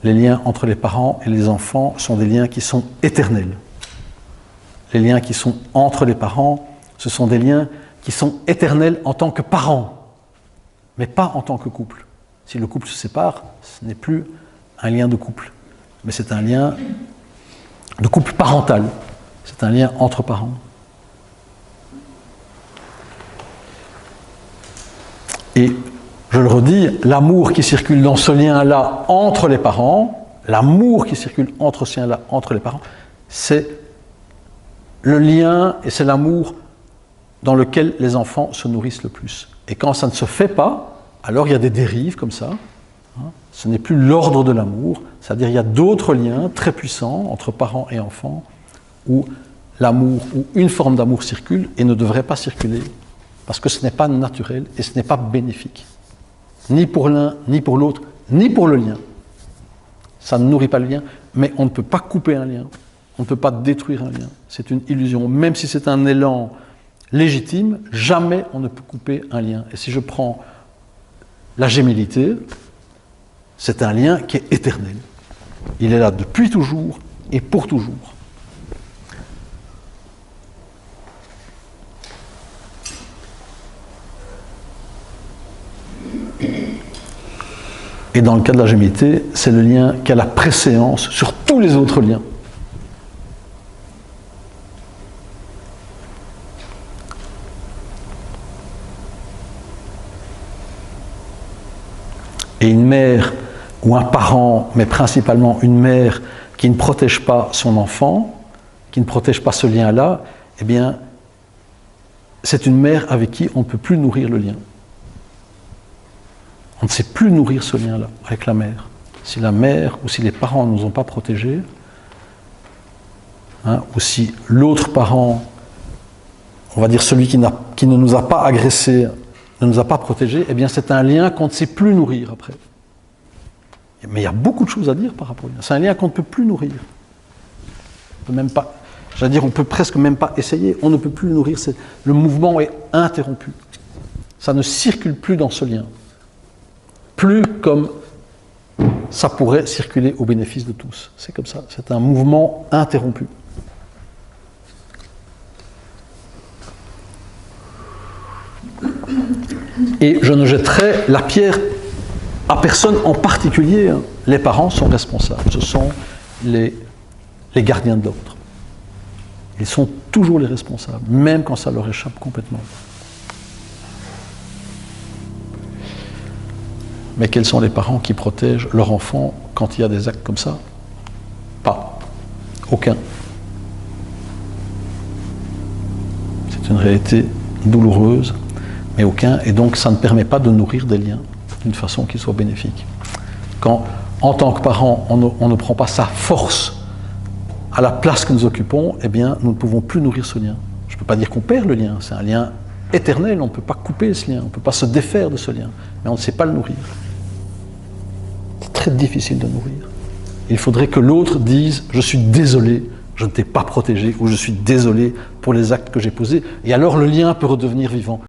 les liens entre les parents et les enfants sont des liens qui sont éternels. Les liens qui sont entre les parents, ce sont des liens qui sont éternels en tant que parents, mais pas en tant que couple. Si le couple se sépare, ce n'est plus un lien de couple, mais c'est un lien de couple parental. C'est un lien entre parents. Et je le redis, l'amour qui circule dans ce lien-là entre les parents, l'amour qui circule entre ce lien-là entre les parents, c'est le lien et c'est l'amour dans lequel les enfants se nourrissent le plus. Et quand ça ne se fait pas, alors il y a des dérives comme ça. Ce n'est plus l'ordre de l'amour, c'est-à-dire il y a d'autres liens très puissants entre parents et enfants où l'amour ou une forme d'amour circule et ne devrait pas circuler parce que ce n'est pas naturel et ce n'est pas bénéfique. Ni pour l'un, ni pour l'autre, ni pour le lien. Ça ne nourrit pas le lien, mais on ne peut pas couper un lien. On ne peut pas détruire un lien. C'est une illusion. Même si c'est un élan légitime, jamais on ne peut couper un lien. Et si je prends la gémellité, c'est un lien qui est éternel. Il est là depuis toujours et pour toujours. Et dans le cas de la gémellité, c'est le lien qui a la préséance sur tous les autres liens. Et une mère ou un parent, mais principalement une mère qui ne protège pas son enfant, qui ne protège pas ce lien-là, eh bien, c'est une mère avec qui on ne peut plus nourrir le lien. On ne sait plus nourrir ce lien-là avec la mère. Si la mère ou si les parents ne nous ont pas protégés, ou si l'autre parent, on va dire celui qui ne nous a pas agressés, ne nous a pas protégés, eh bien c'est un lien qu'on ne sait plus nourrir après. Mais il y a beaucoup de choses à dire par rapport au lien. C'est un lien qu'on ne peut plus nourrir. On peut même pas, j'allais dire, on peut presque même pas essayer, on ne peut plus le nourrir, le mouvement est interrompu. Ça ne circule plus dans ce lien. Plus comme ça pourrait circuler au bénéfice de tous. C'est comme ça, c'est un mouvement interrompu. Et je ne jetterai la pierre à personne en particulier. Les parents sont responsables, ce sont les gardiens de l'ordre. Ils sont toujours les responsables, même quand ça leur échappe complètement. Mais quels sont les parents qui protègent leur enfant quand il y a des actes comme ça? Pas. Aucun. C'est une réalité douloureuse, mais aucun. Et donc ça ne permet pas de nourrir des liens d'une façon qui soit bénéfique. Quand, en tant que parent, on ne prend pas sa force à la place que nous occupons, eh bien, nous ne pouvons plus nourrir ce lien. Je ne peux pas dire qu'on perd le lien, c'est un lien éternel, on ne peut pas couper ce lien, on ne peut pas se défaire de ce lien, mais on ne sait pas le nourrir. C'est très difficile de nourrir. Il faudrait que l'autre dise « je suis désolé, je ne t'ai pas protégé » ou « je suis désolé pour les actes que j'ai posés », et alors le lien peut redevenir vivant.